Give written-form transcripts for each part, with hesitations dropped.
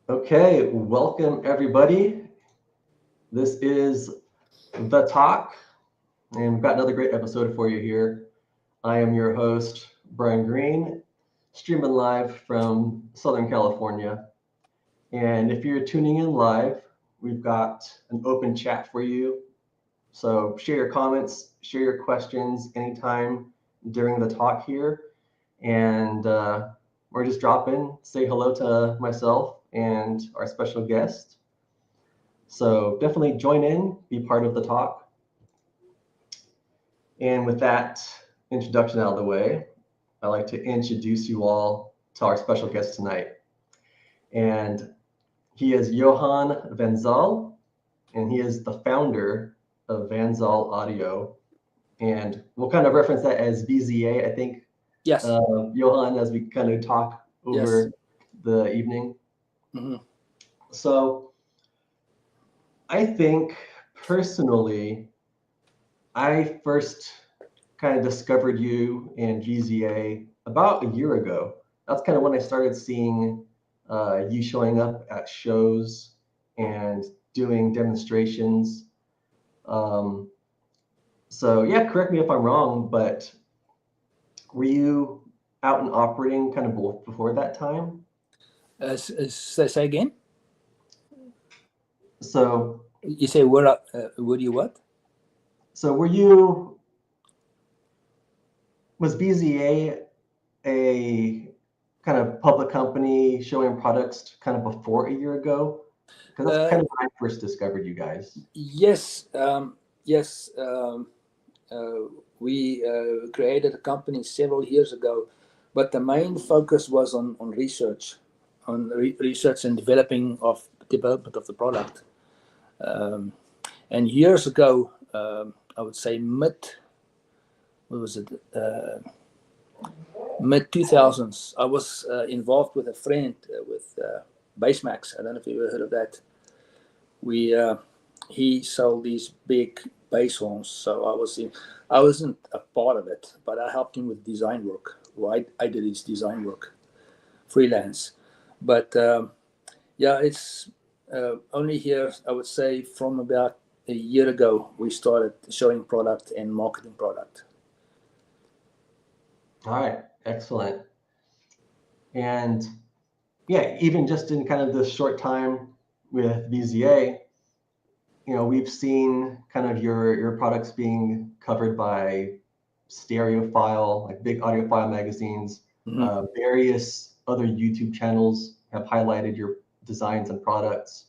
Okay, welcome everybody. This is The Talk, and we've got another great episode for you here. I am your host, Brian Green, streaming live from Southern California. And if you're tuning in live, we've got an open chat for you. So share your comments, share your questions anytime during the talk here. And or just drop in, say hello to myself and our special guest. So definitely join in, be part of the talk. And with that introduction out of the way, I'd like to introduce you all to our special guest tonight. And he is Johan Van Zyl, and he is the founder of Van Zyl Audio. And we'll kind of reference that as VZA, I think, Yes. Johan, as we kind of talk over Yes. the evening. Mm-hmm. So I think personally, I first kind of discovered you in VZA about a year ago. That's kind of when I started seeing you showing up at shows and doing demonstrations. Um, so yeah, correct me if I'm wrong, but were you out and operating kind of before that time? Say again. So You say would you what? so was VZA a kind of public company showing products kind of before a year ago? Because that's kind of when I first discovered you guys. Yes. Yes. We created a company several years ago, but the main focus was on research, research and development of the product. And years ago, I would say what was it? Mid 2000s, I was involved with a friend with Basemax. I don't know if you ever heard of that. He sold these big bass horns, so I wasn't a part of it, but I helped him with design work. Well, I did his design work freelance, but yeah, it's only here, I would say, from about a year ago we started showing product and marketing product. All right, excellent. And yeah, even just in kind of this short time with VZA, we've seen kind of your products being covered by stereophile, like big audiophile magazines. Mm-hmm. Various other YouTube channels have highlighted your designs and products.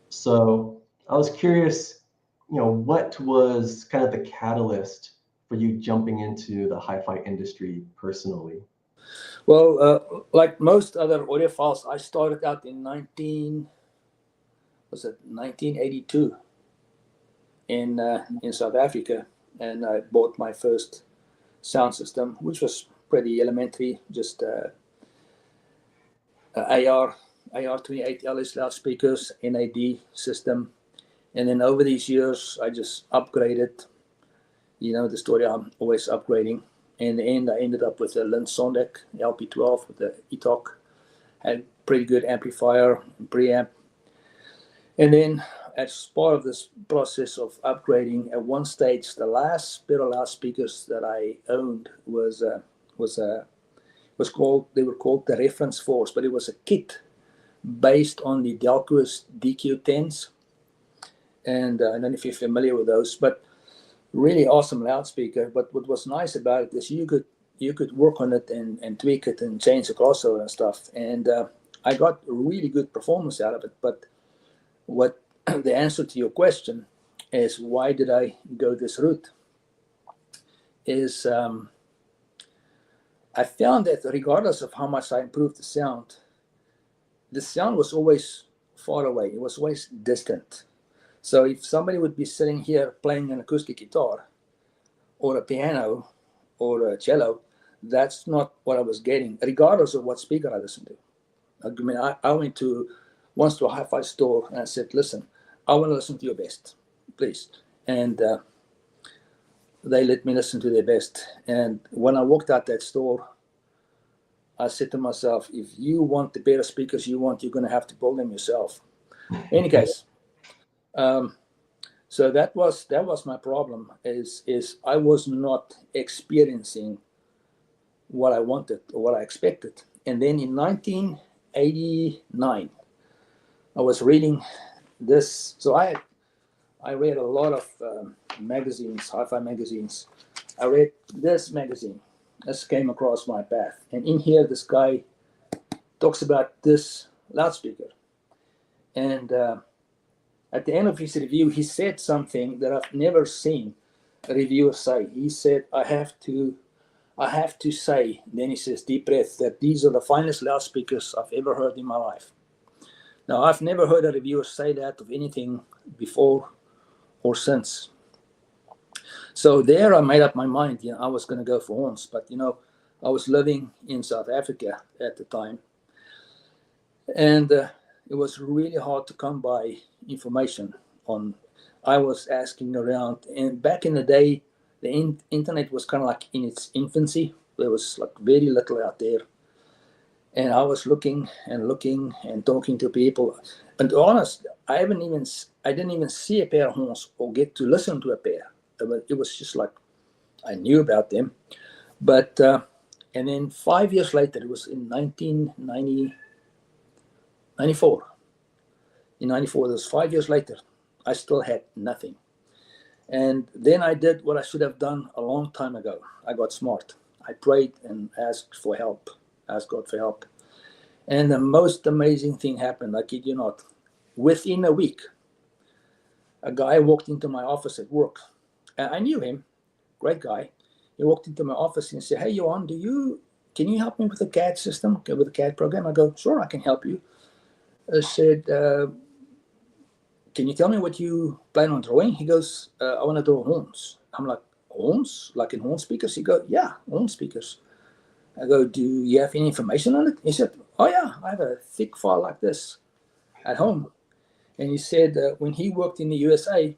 So I was curious, what was kind of the catalyst for you jumping into the hi-fi industry personally? Well, like most other audiophiles, I started out in 1982 in South Africa, and I bought my first sound system, which was pretty elementary, just AR28 LS loudspeakers, NAD system, and then over these years I just upgraded. You know the story. I'm always upgrading. In the end, I ended up with a Lynn Sondek LP12 with the T.H.E, had pretty good amplifier and preamp. And then, as part of this process of upgrading, at one stage, the last pair of loudspeakers that I owned was called. They were called the Reference Force, but it was a kit based on the Delco's DQ10s, and I don't know if you're familiar with those, but really awesome loudspeaker. But what was nice about it is you could work on it and tweak it and change the crossover and stuff, and I got really good performance out of it. But what the answer to your question is, why did I go this route, is I found that regardless of how much I improved the sound was always far away. It was always distant. So if somebody would be sitting here playing an acoustic guitar or a piano or a cello, that's not what I was getting, regardless of what speaker I listened to. I mean, I went once to a hi-fi store and I said, listen, I want to listen to your best, please. And they let me listen to their best. And when I walked out that store, I said to myself, if you want the better speakers you want, you're going to have to build them yourself. In any case, so that was my problem. Is I was not experiencing what I wanted or what I expected. And then in 1989, I was reading this. So I read a lot of magazines, HiFi magazines. I read this magazine. This came across my path. And in here, this guy talks about this loudspeaker. And at the end of his review, he said something that I've never seen a reviewer say. He said, I have to say, then he says, deep breath, that these are the finest loudspeakers I've ever heard in my life. Now, I've never heard a reviewer say that of anything before or since. So there I made up my mind, I was going to go for horns. But, I was living in South Africa at the time. And it was really hard to come by information on. I was asking around. And back in the day, the internet was kind of like in its infancy. There was like very little out there. And I was looking and talking to people. And to be honest, I didn't even see a pair of horns or get to listen to a pair. It was just like I knew about them. But and then 5 years later, it was in 1994. In 94, it was 5 years later, I still had nothing. And then I did what I should have done a long time ago. I got smart. I prayed and asked for help, asked God for help. And the most amazing thing happened, I kid you not. Within a week, a guy walked into my office at work. And I knew him, great guy. He walked into my office and said, hey, Johan, can you help me with the CAD system, with the CAD program? I go, sure, I can help you. I said, can you tell me what you plan on drawing? He goes, I want to draw horns. I'm like, horns? Like in horn speakers? He goes, yeah, horn speakers. I go, do you have any information on it? He said, oh yeah, I have a thick file like this at home. And he said when he worked in the USA,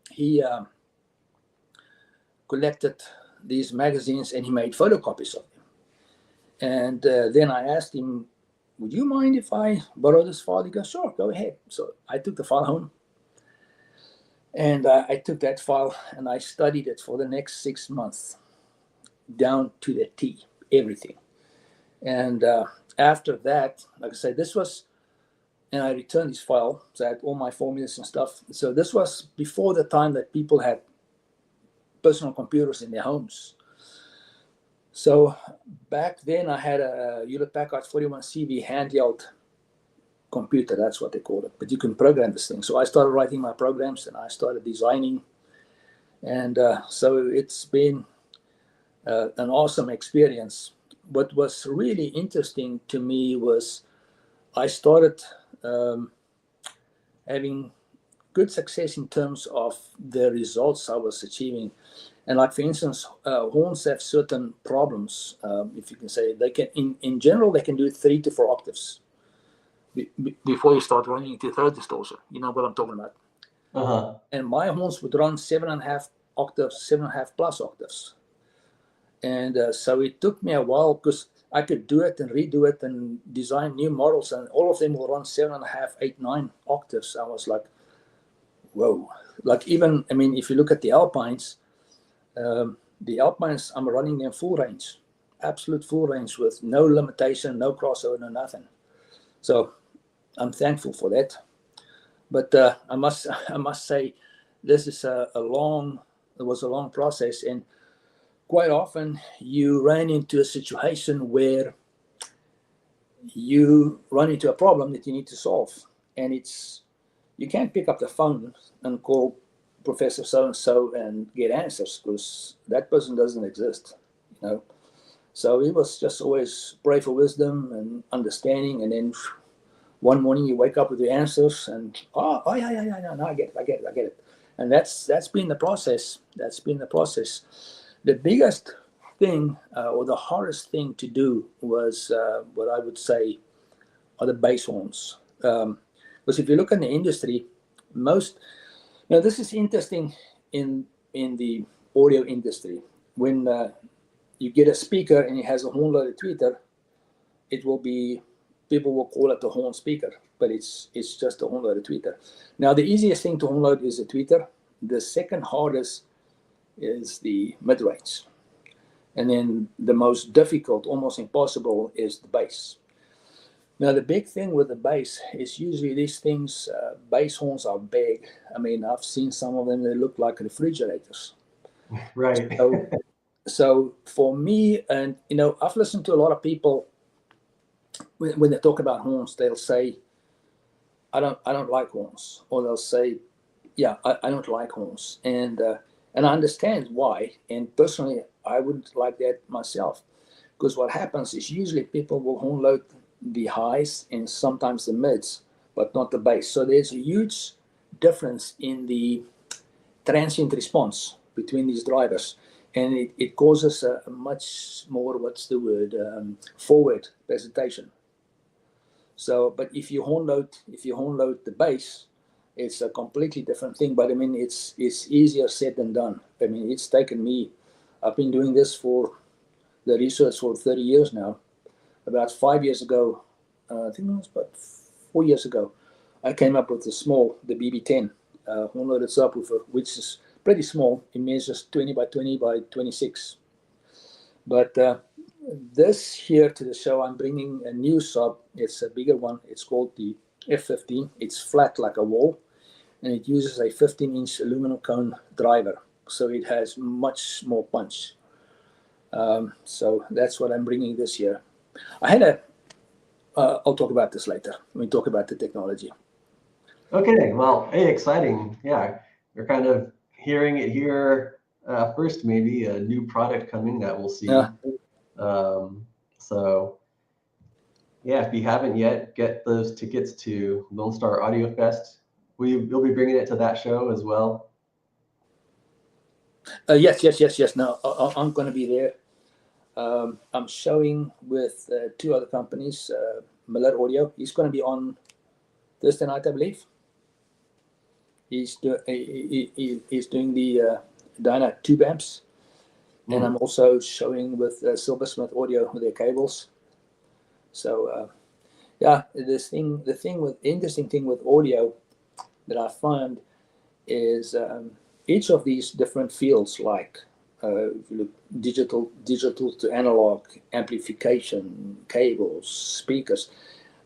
he collected these magazines and he made photocopies of them. And then I asked him, would you mind if I borrow this file? He goes, sure, go ahead. So I took the file home. And I took that file and I studied it for the next 6 months, down to the T, everything. And after that, like I said, and I returned this file, so I had all my formulas and stuff. So this was before the time that people had personal computers in their homes. So back then I had a Hewlett-Packard 41CV handheld computer, that's what they called it, but you can program this thing. So I started writing my programs and I started designing. And so it's been an awesome experience. What was really interesting to me was I started having good success in terms of the results I was achieving. And like, for instance, horns have certain problems, if you can say. They can, in general, they can do 3 to 4 octaves before you start running into third distortion. You know what I'm talking about. Uh-huh. And my horns would run 7.5 octaves, 7.5 plus octaves. And so it took me a while because I could do it and redo it and design new models, and all of them will run 7.5, 8, 9 octaves. I was like, whoa. Like even, I mean, if you look at the Alpines, I'm running them full range, absolute full range with no limitation, no crossover, no nothing. So I'm thankful for that. But I must say, this is it was a long process. And quite often you run into a situation where you run into a problem that you need to solve. And you can't pick up the phone and call Professor so-and-so and get answers, because that person doesn't exist, So it was just always pray for wisdom and understanding. And then one morning you wake up with the answers and, no, I get it. And that's been the process. The biggest thing or the hardest thing to do was what I would say are the bass horns. Because if you look in the industry, this is interesting in the audio industry. When you get a speaker and it has a horn-loaded tweeter, it will be, people will call it a horn speaker, but it's just a horn-loaded tweeter. Now, the easiest thing to horn-load is a tweeter. The second hardest is the mid-range. And then the most difficult, almost impossible, is the bass. Now, the big thing with the bass is usually these things, bass horns are big. I mean, I've seen some of them, they look like refrigerators. Right. So for me, and I've listened to a lot of people, when they talk about horns, they'll say, I don't like horns. Or they'll say, yeah, I don't like horns. And I understand why. And personally, I wouldn't like that myself. Because what happens is usually people will horn load the highs and sometimes the mids, but not the bass. So there's a huge difference in the transient response between these drivers. And it causes a much more, forward presentation. So, but if you horn load the bass, it's a completely different thing. But I mean, it's easier said than done. I mean, it's taken me, I've been doing this for the research for 30 years now. About 5 years ago, I think it was about 4 years ago, I came up with the BB10 horn-loaded subwoofer, which is pretty small. It measures 20 by 20 by 26. But this here to the show, I'm bringing a new sub. It's a bigger one. It's called the F15. It's flat like a wall, and it uses a 15-inch aluminum cone driver. So it has much more punch. So that's what I'm bringing this year. I'll talk about this later when we talk about the technology. Okay, well, hey, exciting. Yeah, we're kind of hearing it here first, maybe a new product coming that we'll see. So, yeah, if you haven't yet, get those tickets to Lone Star Audio Fest. You'll be bringing it to that show as well. Yes. No, I'm going to be there. I'm showing with two other companies, Miller Audio. He's going to be on Thursday night, I believe. He's doing the Dyna tube amps, and I'm also showing with Silversmith Audio with their cables. So the interesting thing with audio that I find is each of these different fields, like if you look digital to analog, amplification, cables, speakers,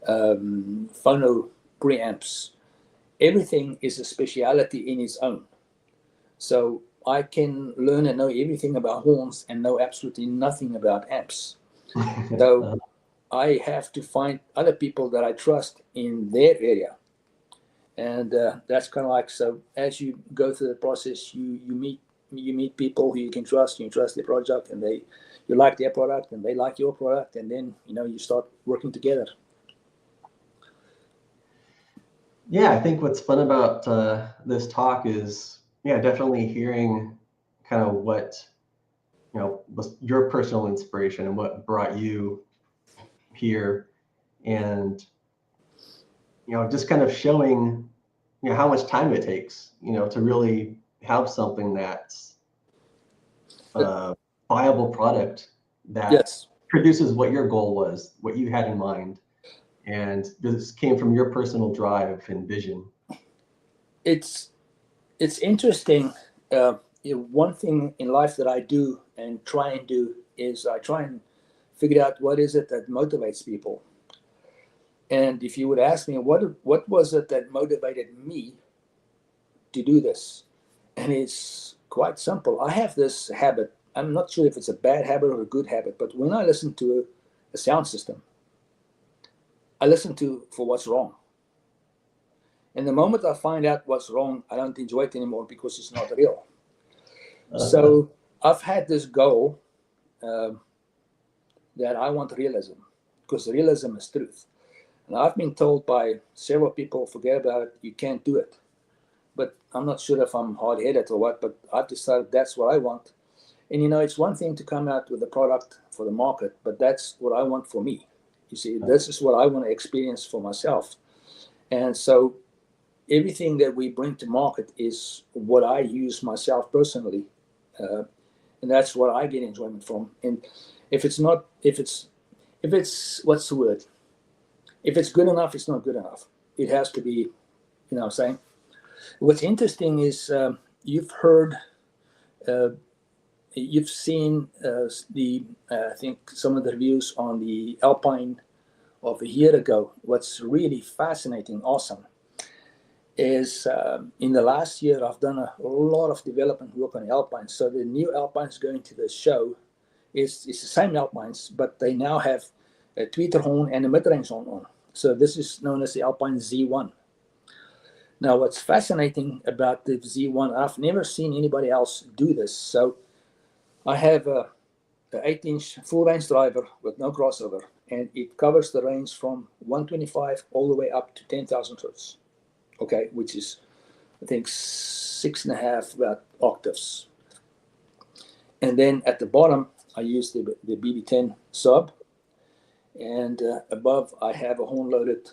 phono preamps, everything is a speciality in its own. So I can learn and know everything about horns and know absolutely nothing about amps. So I have to find other people that I trust in their area. And that's kind of like, so as you go through the process, you meet people who you can trust, you trust their project, and you like their product and they like your product, and then you start working together. Yeah, I think what's fun about this talk is, definitely hearing kind of what, was your personal inspiration and what brought you here, and, just kind of showing, how much time it takes, to really have something that's a viable product that produces what your goal was, what you had in mind. And this came from your personal drive and vision. It's interesting. One thing in life that I do and try and do is I try and figure out what is it that motivates people. And if you would ask me, what was it that motivated me to do this? And it's quite simple. I have this habit. I'm not sure if it's a bad habit or a good habit, but when I listen to a sound system, I listen for what's wrong. And the moment I find out what's wrong, I don't enjoy it anymore because it's not real. So I've had this goal that I want realism, because realism is truth. And I've been told by several people, forget about it, you can't do it. But I'm not sure if I'm hard-headed or what, but I've decided that's what I want. And, it's one thing to come out with a product for the market, but that's what I want for me. You see, this is what I want to experience for myself. And so everything that we bring to market is what I use myself personally. And that's what I get enjoyment from. And if if it's, what's the word? If it's good enough, it's not good enough. It has to be, you know what I'm saying? What's interesting is you've heard, you've seen I think some of the reviews on the Alpine of a year ago. What's really fascinating, awesome, is in the last year I've done a lot of development work on the Alpines. So the new Alpines going to the show is the same Alpines, but they now have a tweeter horn and a mid-range horn on. So this is known as the Alpine Z1. Now, what's fascinating about the Z1, I've never seen anybody else do this. So I have a 8-inch full range driver with no crossover, and it covers the range from 125 all the way up to 10,000 hertz. Okay, which is, I think, 6.5 about octaves. And then at the bottom, I use the BB10 sub, and above I have a horn-loaded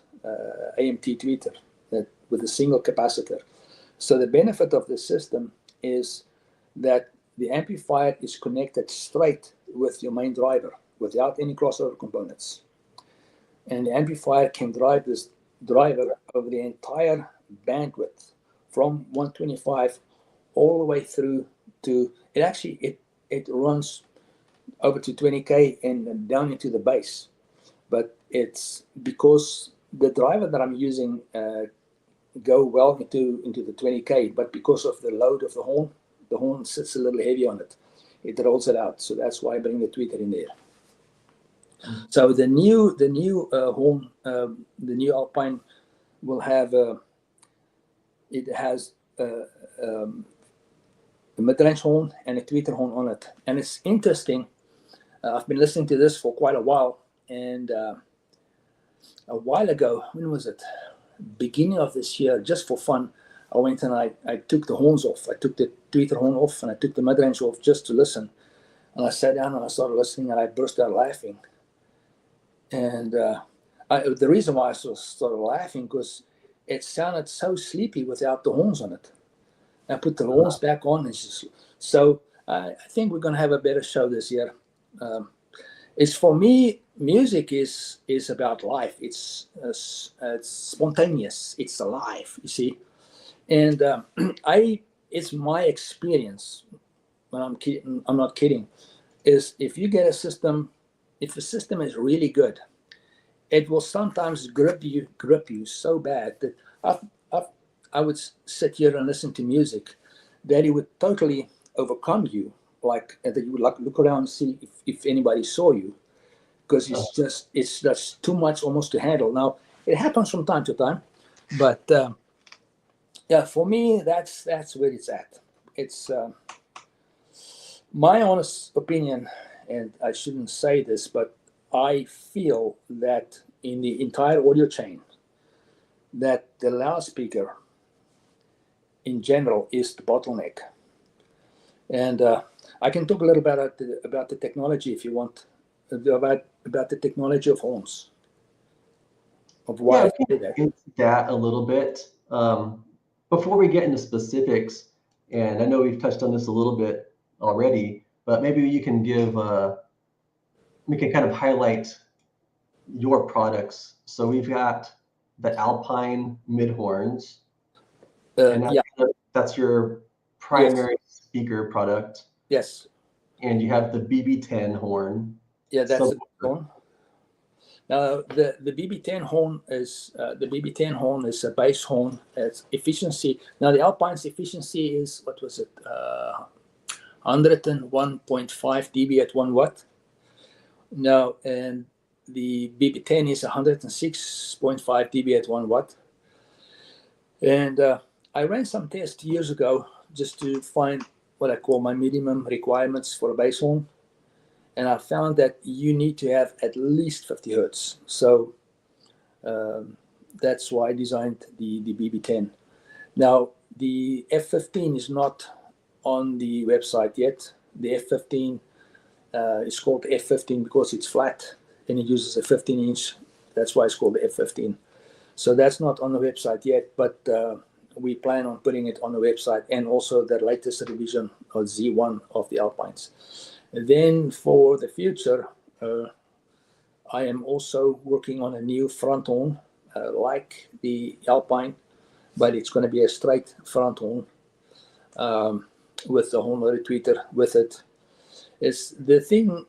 AMT tweeter that with a single capacitor. So the benefit of this system is that the amplifier is connected straight with your main driver without any crossover components. And the amplifier can drive this driver over the entire bandwidth from 125 all the way through to, it runs over to 20K and down into the bass. But it's because the driver that I'm using go well into the 20K, but because of the load of the horn sits a little heavy on it. It rolls it out. So that's why I bring the tweeter in there. So the new horn, the new Alpine will have it has a mid-range horn and a tweeter horn on it. And it's interesting. I've been listening to this for quite a while, and a while ago, when was it? Beginning of this year, just for fun, I went and I took the horns off. I took the tweeter horn off and I took the mid-range off just to listen. And I sat down and I started listening and I burst out laughing. And the reason why I started laughing because it sounded so sleepy without the horns on it. I put the horns back on. So I think we're going to have a better show this year. It's for me, music is about life. It's spontaneous. It's alive, you see. And it's my experience, when I'm not kidding, is if you get a system, if the system is really good, it will sometimes grip you so bad that I would sit here and listen to music that it would totally overcome you, like that you would look around and see if anybody saw you, because it's just too much almost to handle. Now it happens from time to time, but yeah, for me that's where it's at. It's my honest opinion, and I shouldn't say this, but I feel that in the entire audio chain, that the loudspeaker in general is the bottleneck. And I can talk a little bit about the technology if you want, about the technology of horns. Of why I can get into that a little bit. Before we get into specifics, and I know we've touched on this a little bit already, but maybe you can we can kind of highlight your products. So we've got the Alpine mid horns, and that's your primary speaker product. Yes. And you have the BB10 horn. Yeah, that's the horn. Now the BB10 horn is a bass horn. It's efficiency. Now the Alpine's efficiency is, what was it? 101.5 dB at 1 watt. Now, and the BB10 is 106.5 dB at 1 watt. And I ran some tests years ago just to find what I call my minimum requirements for a bass horn. And I found that you need to have at least 50 hertz. So that's why I designed the BB10. Now, the F15 is not on the website yet. The F15 is called F15 because it's flat and it uses a 15-inch. That's why it's called the F15. So that's not on the website yet, but we plan on putting it on the website, and also the latest revision of Z1 of the Alpines. And then for the future, I am also working on a new front horn, like the Alpine, but it's going to be a straight front horn with the horn loader tweeter with it. Is the thing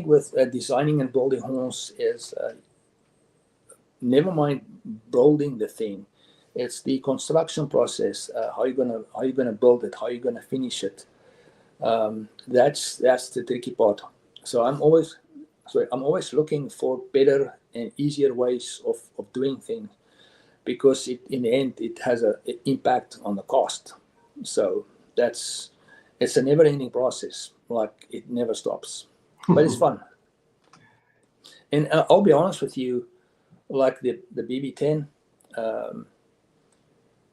with designing and building horns is never mind building the thing. It's the construction process. How you gonna build it? How you gonna finish it? That's the tricky part. So I'm always looking for better and easier ways of doing things, because in the end it has an impact on the cost. So it's a never-ending process. Like, it never stops, but it's fun. And I'll be honest with you, like the BB10,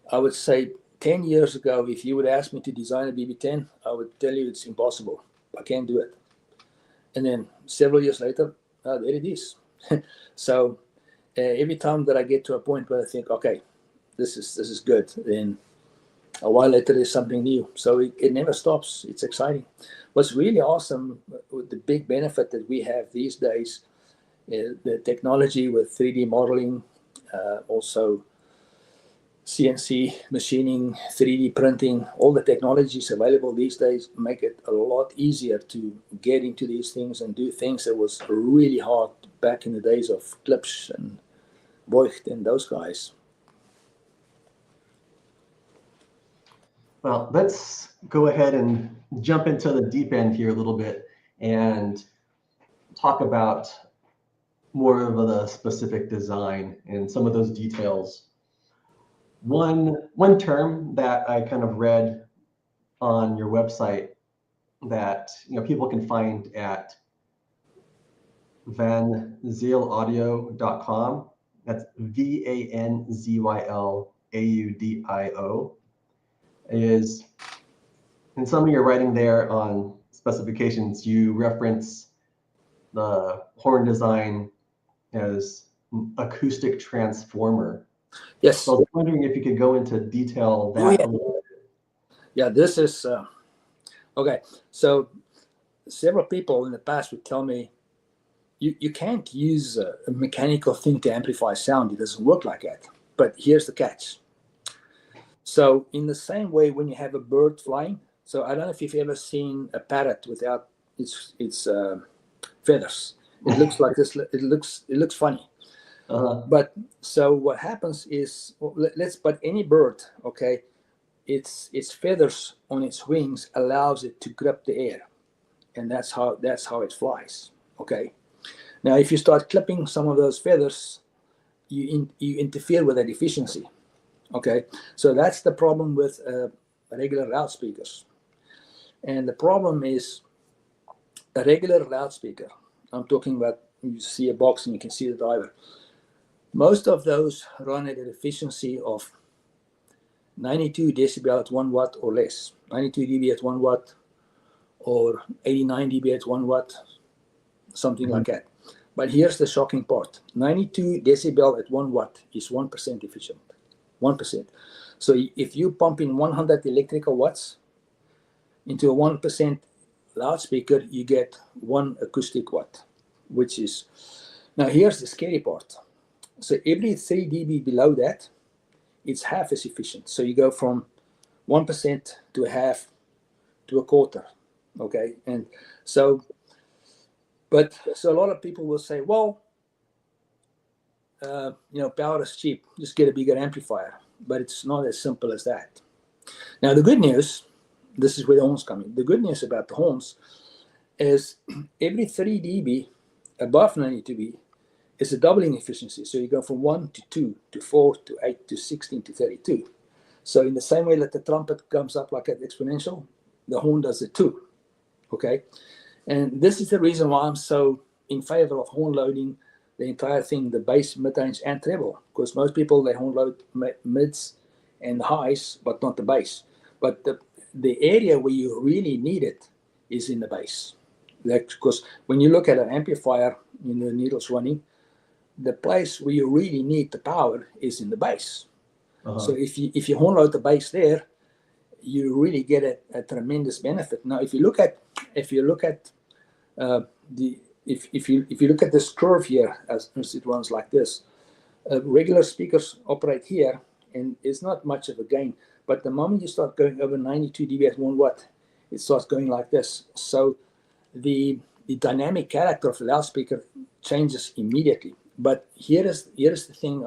I would say 10 years ago, if you would ask me to design a BB10, I would tell you it's impossible. I can't do it. And then several years later, there it is. So every time that I get to a point where I think, okay, this is good, then a while later there's something new. So it never stops. It's exciting. What's really awesome, with the big benefit that we have these days, is the technology with 3D modeling, also CNC machining, 3D printing. All the technologies available these days make it a lot easier to get into these things and do things that was really hard back in the days of Klipsch and Voigt and those guys. Well, let's go ahead and jump into the deep end here a little bit and talk about more of the specific design and some of those details. One term that I kind of read on your website that people can find at vanzylaudio.com. That's VANZYLAUDIO. Is in some of your writing there on specifications, you reference the horn design as acoustic transformer. Yes. So I was wondering if you could go into detail that. Oh, yeah. A little bit. Yeah, this is okay. So several people in the past would tell me, you can't use a mechanical thing to amplify sound. It doesn't work like that. But here's the catch. So in the same way, when you have a bird flying, so I don't know if you've ever seen a parrot without its feathers. It looks like this. It looks funny. But so what happens is, but any bird, okay, its feathers on its wings allows it to grip the air, and that's how it flies. Okay. Now, if you start clipping some of those feathers, you interfere with that efficiency. Okay, so that's the problem with regular loudspeakers. And the problem is a regular loudspeaker. I'm talking about, you see a box and you can see the driver. Most of those run at an efficiency of 92 decibel at 1 watt or less, 92 dB at 1 watt or 89 dB at 1 watt, something like that. But here's the shocking part. 92 decibel at 1 watt is 1% efficient. 1%. So if you pump in 100 electrical watts into a 1% loudspeaker, you get 1 acoustic watt, which is, now here's the scary part. So every 3 dB below that, it's half as efficient. So you go from 1% to a half to a quarter. Okay. And so a lot of people will say, well, power is cheap, just get a bigger amplifier. But it's not as simple as that. Now, the good news, this is where the horns come in. The good news about the horns is every 3 dB above 92 dB is a doubling efficiency. So you go from 1 to 2 to 4 to 8 to 16 to 32. So in the same way that the trumpet comes up like an exponential, the horn does it too. Okay? And this is the reason why I'm so in favor of horn loading the entire thing, the bass, mid-range, and treble, because most people, they horn load mids and highs, but not the bass. But the area where you really need it is in the bass. Because when you look at an amplifier, the needles running, the place where you really need the power is in the bass. So if you horn load the bass there, you really get a tremendous benefit. Now, if you look at the if you look at this curve here, as it runs like this, regular speakers operate here, and it's not much of a gain. But the moment you start going over 92 dB at 1 watt, it starts going like this. So the dynamic character of the loudspeaker changes immediately. But here is the thing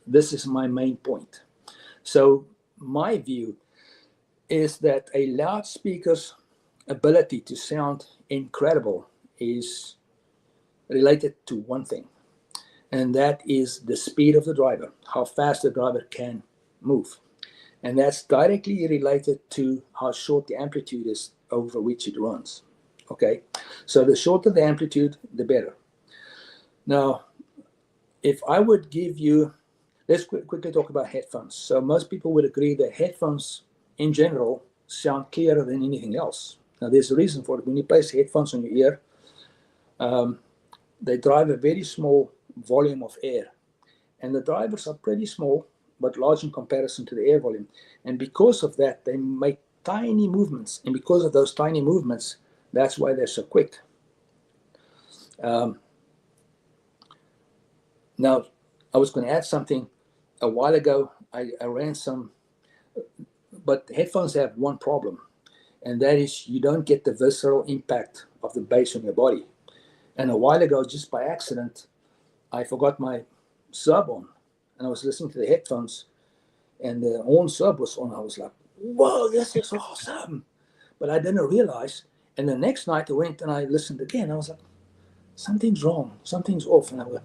this is my main point. So my view is that a loudspeaker's ability to sound incredible is related to one thing, and that is the speed of the driver, how fast the driver can move. And that's directly related to how short the amplitude is over which it runs. Okay, so the shorter the amplitude, the better. Now, if I would give you, let's quickly talk about headphones. So most people would agree that headphones in general sound clearer than anything else. Now, there's a reason for it. When you place headphones on your ear, they drive a very small volume of air. And the drivers are pretty small, but large in comparison to the air volume. And because of that, they make tiny movements. And because of those tiny movements, that's why they're so quick. Now, I was going to add something. A while ago, I ran some, but headphones have one problem, and that is you don't get the visceral impact of the bass on your body. And a while ago, just by accident, I forgot my sub on, and I was listening to the headphones, and the horn sub was on. I was like, whoa, this is awesome. But I didn't realize. And the next night I went and I listened again. I was like, something's wrong. Something's off. And I went,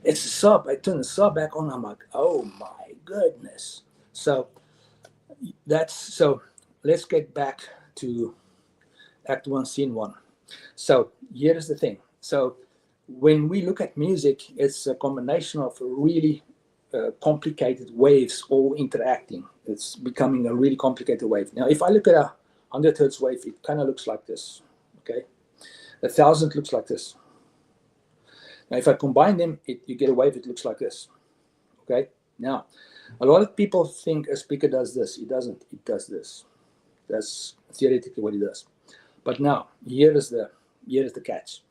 it's the sub. I turned the sub back on. I'm like, oh my goodness. So let's get back to Act 1, Scene 1. So here is the thing. So when we look at music, it's a combination of really complicated waves all interacting. It's becoming a really complicated wave. Now, if I look at a 100 hertz wave, it kind of looks like this, okay? 1,000 looks like this. Now, if I combine them, you get a wave that looks like this, okay? Now, a lot of people think a speaker does this. It doesn't. It does this. That's theoretically what it does. But now, here is the catch.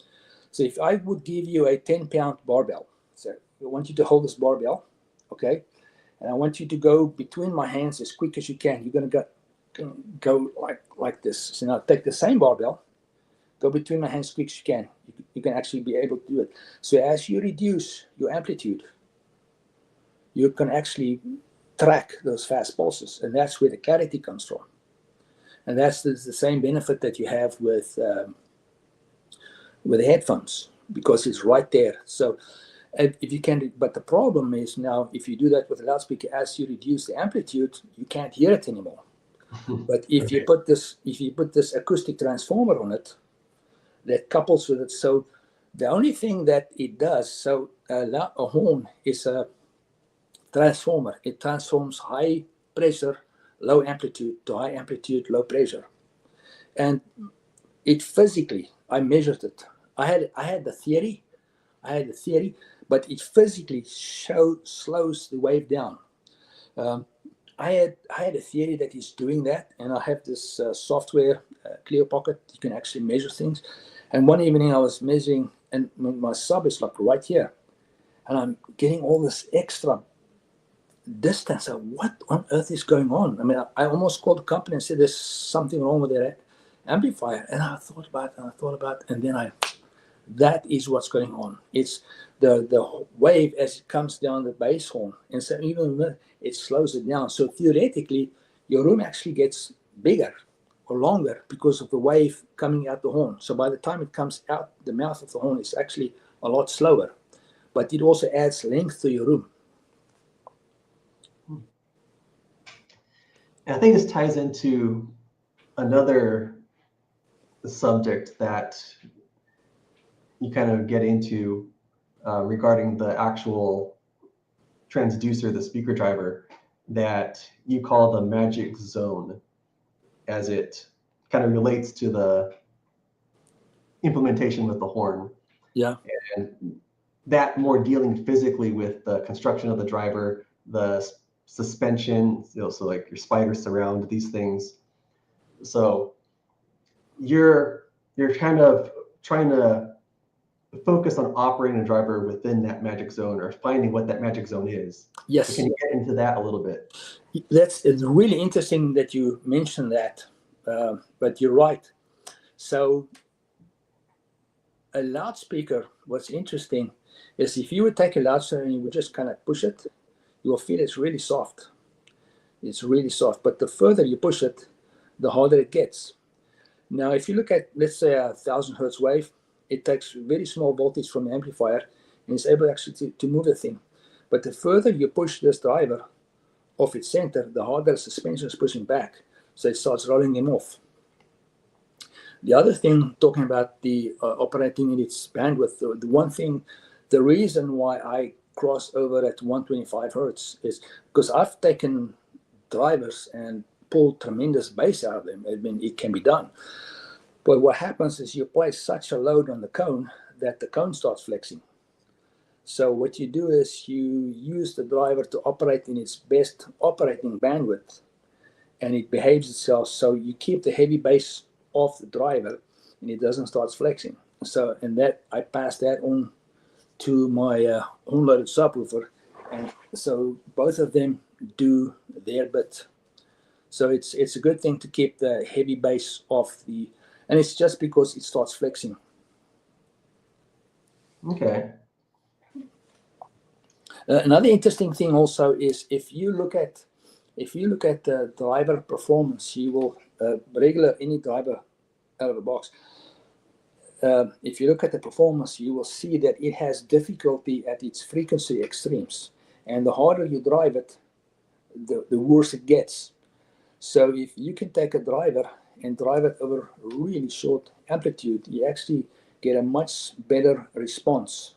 So if I would give you a 10-pound barbell, so I want you to hold this barbell, okay? And I want you to go between my hands as quick as you can. You're going to go like this. So now take the same barbell, go between my hands as quick as you can. You can actually be able to do it. So as you reduce your amplitude, you can actually track those fast pulses. And that's where the clarity comes from. And that's the same benefit that you have with the headphones, because it's right there. So if you can, but the problem is now, if you do that with a loudspeaker, as you reduce the amplitude, you can't hear it anymore. But if you put this acoustic transformer on it, that couples with it. So the only thing that it does, so a horn is a transformer. It transforms high pressure, low amplitude to high amplitude, low pressure. And it physically, I measured it. I had the theory, but it physically slows the wave down. I had a theory that is doing that, and I have this software, Clear Pocket. You can actually measure things. And one evening I was measuring, and my sub is like right here, and I'm getting all this extra distance. So what on earth is going on? I mean, I almost called the company and said there's something wrong with their amplifier. And I thought about it, and then that is what's going on. It's the wave as it comes down the bass horn, and so even it slows it down. So theoretically, your room actually gets bigger or longer because of the wave coming out the horn. So by the time it comes out the mouth of the horn, it's actually a lot slower. But it also adds length to your room. I think this ties into another subject that you kind of get into regarding the actual transducer, the speaker driver, that you call the magic zone, as it kind of relates to the implementation with the horn. Yeah. And that more dealing physically with the construction of the driver, the suspension, so like your spider surround, these things. So you're kind of trying to focus on operating a driver within that magic zone or finding what that magic zone is. Yes. So can you get into that a little bit? It's really interesting that you mentioned that, but you're right. So a loudspeaker, what's interesting is if you would take a loudspeaker and you would just kind of push it, you will feel it's really soft. It's really soft. But the further you push it, the harder it gets. Now, if you look at, let's say, 1,000 hertz wave, it takes very small voltage from the amplifier and is able actually to move the thing. But the further you push this driver off its center, the harder the suspension is pushing back. So it starts rolling them off. The other thing, talking about the operating in its bandwidth, the one thing, the reason why I cross over at 125 hertz is because I've taken drivers and pulled tremendous bass out of them. I mean, it can be done. But what happens is you place such a load on the cone that the cone starts flexing. So what you do is you use the driver to operate in its best operating bandwidth, and it behaves itself so you keep the heavy bass off the driver and it doesn't start flexing. So, and that I pass that on to my horn-loaded subwoofer, and so both of them do their bit. So it's a good thing to keep the heavy bass off the, and it's just because it starts flexing. Okay. Another interesting thing also is if you look at the driver performance, you will regular any driver out of the box. If you look at the performance, you will see that it has difficulty at its frequency extremes, and the harder you drive it, the worse it gets. So if you can take a driver and drive it over really short amplitude, you actually get a much better response,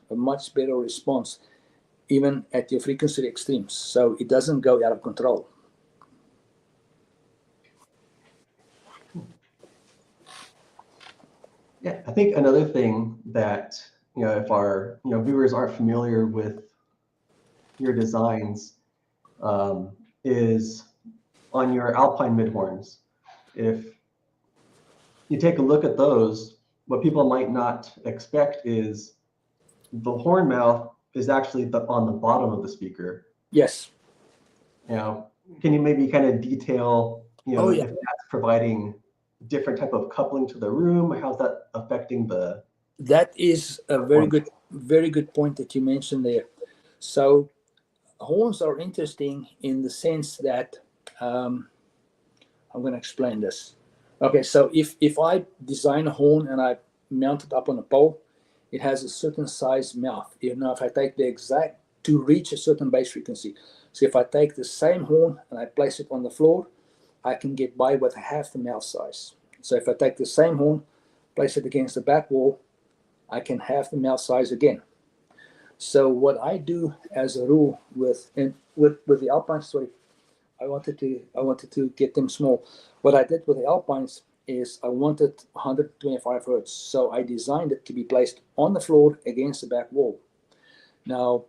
even at your frequency extremes. So it doesn't go out of control. Yeah, I think another thing that, if our, viewers aren't familiar with your designs, is on your Alpine midhorns. If you take a look at those, what people might not expect is the horn mouth is actually on the bottom of the speaker. Yes. Can you maybe kind of detail, Oh, yeah. if that's providing different type of coupling to the room? How's that affecting the? That is a very good point that you mentioned there. So horns are interesting in the sense that I'm going to explain this. Okay, so if I design a horn and I mount it up on a pole, it has a certain size mouth. If I take the exact to reach a certain bass frequency. So if I take the same horn and I place it on the floor, I can get by with half the mouth size. So if I take the same horn, place it against the back wall, I can have the mouth size again. So what I do as a rule with the Alpines, sorry, I wanted to get them small. What I did with the Alpines is I wanted 125 hertz. So I designed it to be placed on the floor against the back wall. Now,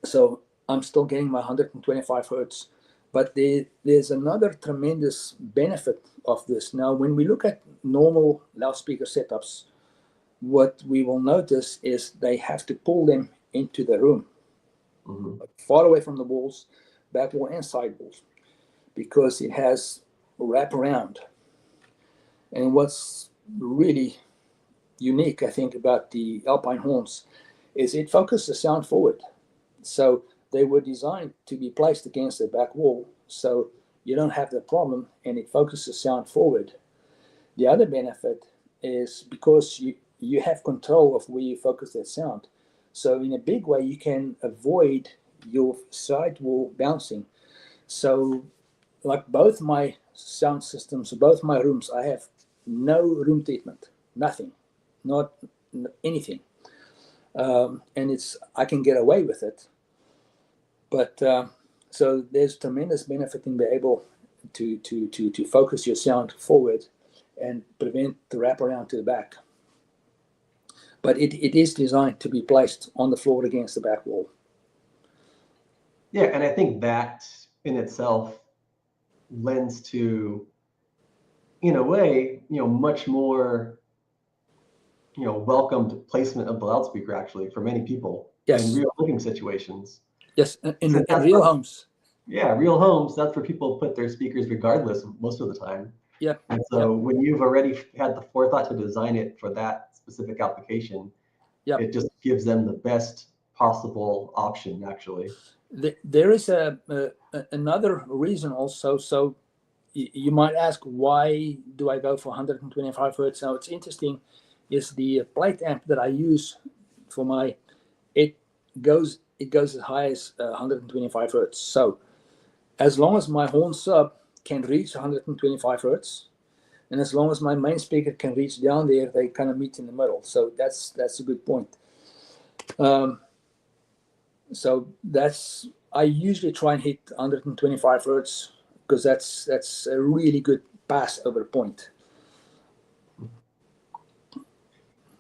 so I'm still getting my 125 hertz, but there's another tremendous benefit of this. Now, when we look at normal loudspeaker setups, what we will notice is they have to pull them into the room, far away from the walls, back wall and side walls, because it has wrap around. And what's really unique, I think, about the Alpine horns is it focuses the sound forward. So they were designed to be placed against the back wall, so you don't have the problem, and it focuses sound forward. The other benefit is because you have control of where you focus that sound. So in a big way, you can avoid your side wall bouncing. So like both my sound systems, both my rooms, I have no room treatment, nothing, not anything. And I can get away with it. But so there's tremendous benefit in being able to focus your sound forward and prevent the wraparound to the back. But it is designed to be placed on the floor against the back wall. Yeah, and I think that in itself lends to, in a way, much more welcomed placement of the loudspeaker actually for many people in Yes, real living situations. yes, Since in that's real where, homes. yeah, real homes, that's where people put their speakers regardless most of the time. Yep, And yep, so when you've already had the forethought to design it for that specific application, yep. it just gives them the best possible option, actually. There is another reason also. So you might ask, why do I go for 125 hertz? Now it's interesting, is the plate amp that I use for my, it goes as high as 125 hertz. So as long as my horn sub can reach 125 hertz, and as long as my main speaker can reach down there, they kind of meet in the middle. So that's a good point. So that's, I usually try and hit 125 hertz because that's a really good pass over point.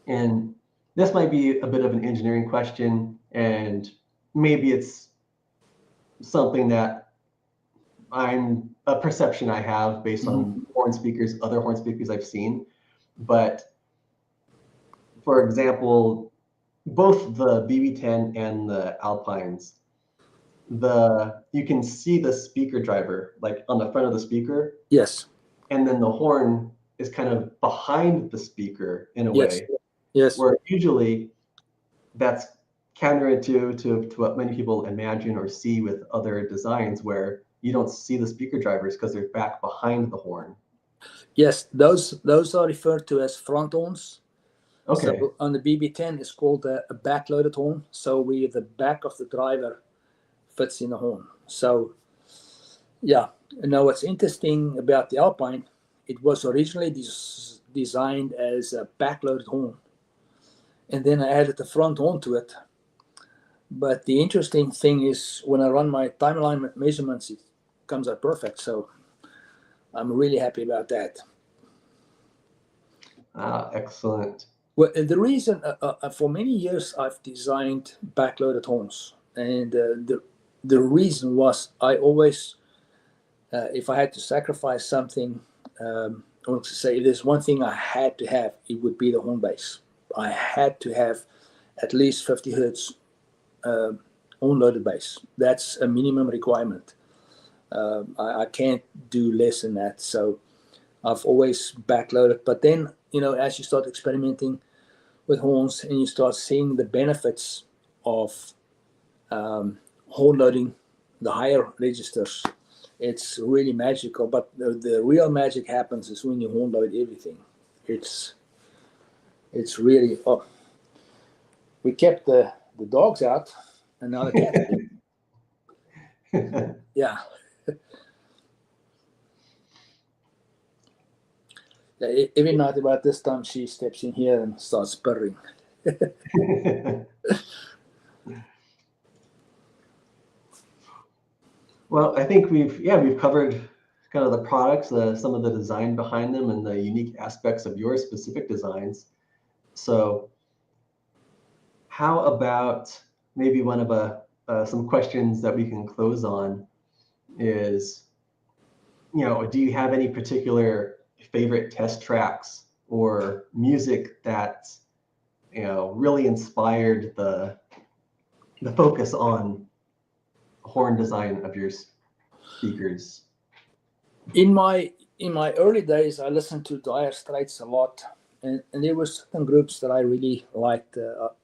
And this might be a bit of an engineering question, and maybe it's something that I'm a perception I have based on horn speakers, other horn speakers I've seen. But for example, both the BB10 and the Alpines, you can see the speaker driver like on the front of the speaker, Yes, and then the horn is kind of behind the speaker in a yes, way, yes, where usually that's counterintuitive to what many people imagine or see with other designs where you don't see the speaker drivers because they're back behind the horn. yes. Those are referred to as front horns. Okay. So on the BB10, it's called a backloaded horn. So we the back of the driver fits in the horn. So yeah. Now what's interesting about the Alpine, it was originally designed as a backloaded horn, and then I added the front horn to it. But the interesting thing is when I run my time alignment measurements, it comes out perfect. So I'm really happy about that. Excellent. Well, the reason for many years I've designed backloaded horns, and the reason was I always, if I had to sacrifice something, or to say if there's one thing I had to have, it would be the horn base. I had to have at least 50 hertz horn loaded base. That's a minimum requirement. I can't do less than that. So I've always backloaded. But then, as you start experimenting with horns and you start seeing the benefits of horn loading the higher registers, it's really magical. But the real magic happens is when you horn load everything. It's really, oh, we kept the dogs out and now the cats. Yeah. Every night about this time, she steps in here and starts purring. Well, I think we've covered kind of the products, some of the design behind them, and the unique aspects of your specific designs. So, how about maybe one of some questions that we can close on is, do you have any particular favorite test tracks or music that really inspired the focus on horn design of your speakers? In my early days, I listened to Dire Straits a lot, and there were certain groups that I really liked.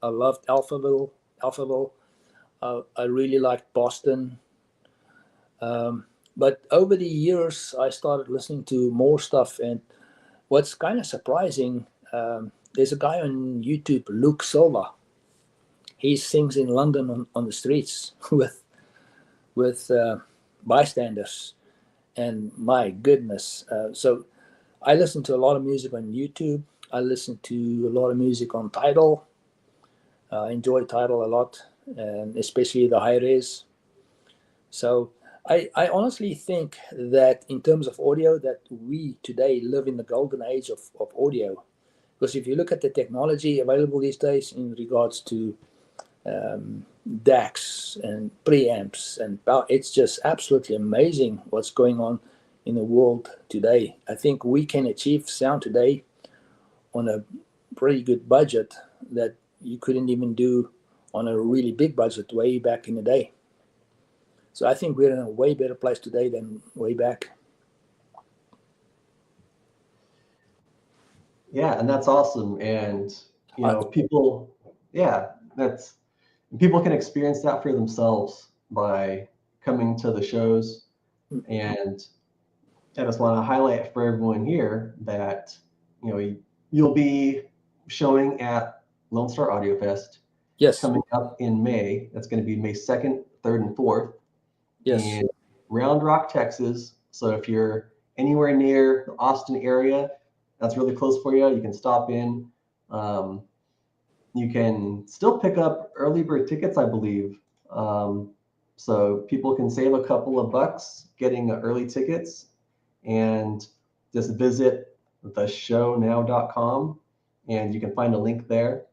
I loved Alphaville. I really liked Boston. But over the years, I started listening to more stuff, and what's kind of surprising, there's a guy on YouTube, Luke Silva. He sings in London on the streets with bystanders, and my goodness. So I listen to a lot of music on YouTube. I listen to a lot of music on Tidal. I enjoy Tidal a lot, and especially the high res. So I honestly think that in terms of audio, that we today live in the golden age of audio. Because if you look at the technology available these days in regards to DACs and preamps and power, it's just absolutely amazing what's going on in the world today. I think we can achieve sound today on a pretty good budget that you couldn't even do on a really big budget way back in the day. So I think we're in a way better place today than way back. Yeah, and that's awesome. And people, yeah, people can experience that for themselves by coming to the shows. And I just want to highlight for everyone here that you'll be showing at Lone Star Audio Fest Yes. coming up in May. That's going to be May 2nd, 3rd, and 4th Yes. in Round Rock, Texas. So if you're anywhere near the Austin area, that's really close for you. You can stop in. You can still pick up early bird tickets, I believe. So people can save a couple of bucks getting early tickets, and just visit theshownow.com and you can find a link there.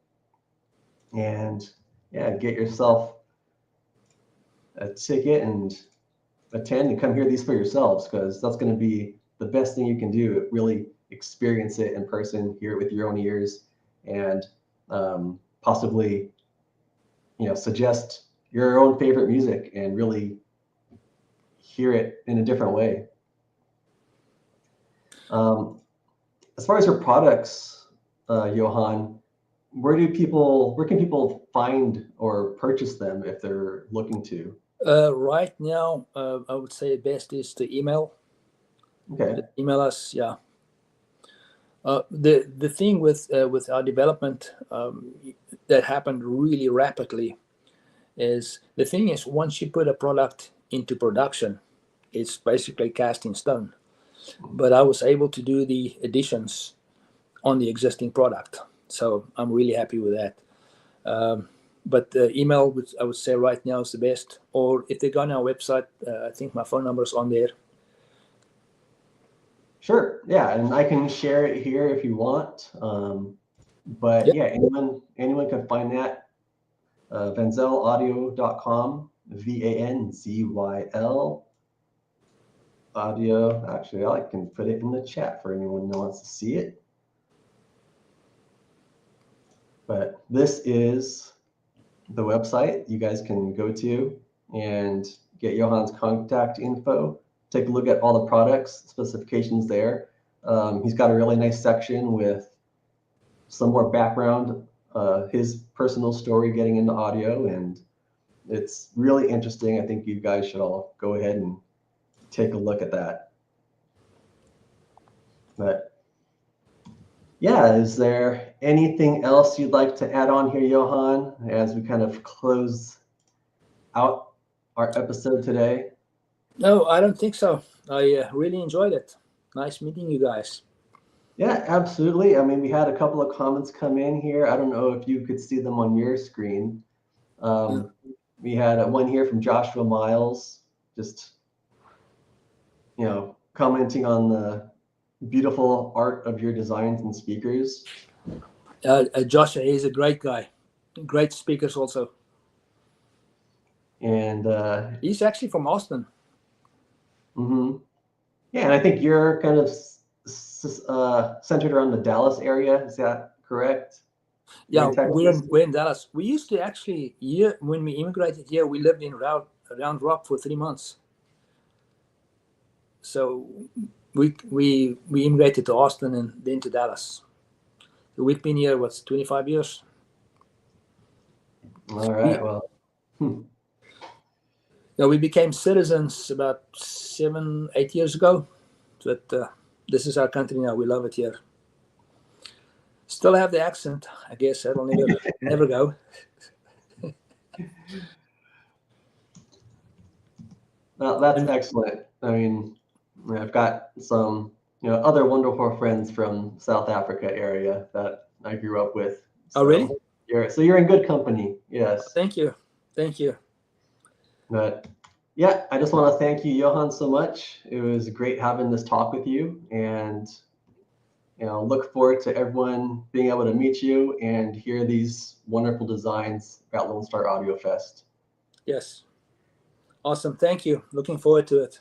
And yeah, get yourself a ticket and attend and come hear these for yourselves, because that's going to be the best thing you can do. Really experience it in person, hear it with your own ears, and possibly suggest your own favorite music and really hear it in a different way. As far as your products, Johan, where can people find or purchase them if they're looking to? Right now, I would say best is to email. Okay. Just email us, yeah. The thing with our development that happened really rapidly is once you put a product into production, it's basically cast in stone. But I was able to do the additions on the existing product, so I'm really happy with that. But email, I would say right now is the best. Or if they go on our website, I think my phone number is on there. Sure. Yeah, and I can share it here if you want. But yeah, anyone can find that. vanzylaudio.com, VANZYL audio. Actually, I can put it in the chat for anyone that wants to see it. But this is the website you guys can go to and get Johan's contact info. Take a look at all the products, specifications there. He's got a really nice section with some more background, his personal story getting into audio, and it's really interesting. I think you guys should all go ahead and take a look at that. But yeah, is there anything else you'd like to add on here, Johan, as we kind of close out our episode today? No, I don't think so. I really enjoyed it. Nice meeting you guys. Yeah, absolutely. I mean, we had a couple of comments come in here. I don't know if you could see them on your screen. We had one here from Joshua Miles, just commenting on the beautiful art of your designs and speakers. Joshua is a great guy. Great speakers also. And he's actually from Austin. Mm-hmm. Yeah, and I think you're kind of centered around the Dallas area. Is that correct? Yeah, we're in Dallas. We used to actually, when we immigrated here, we lived in Round Rock for 3 months. So we immigrated to Austin and then to Dallas. So we've been here, 25 years? All right, well. Yeah, we became citizens about 7-8 years ago. But this is our country now. We love it here. Still have the accent. I guess that'll never go. Well, that's excellent. I mean, I've got some other wonderful friends from South Africa area that I grew up with. So, oh, really? You're in good company. Yes. Thank you. But yeah, I just want to thank you, Johan, so much. It was great having this talk with you, and look forward to everyone being able to meet you and hear these wonderful designs at Lone Star Audio Fest. Yes. Awesome. Thank you. Looking forward to it.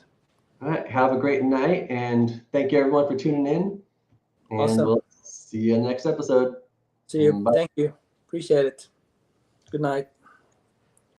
All right. Have a great night, and thank you everyone for tuning in. And awesome. We'll see you in the next episode. See you. Bye. Thank you. Appreciate it. Good night.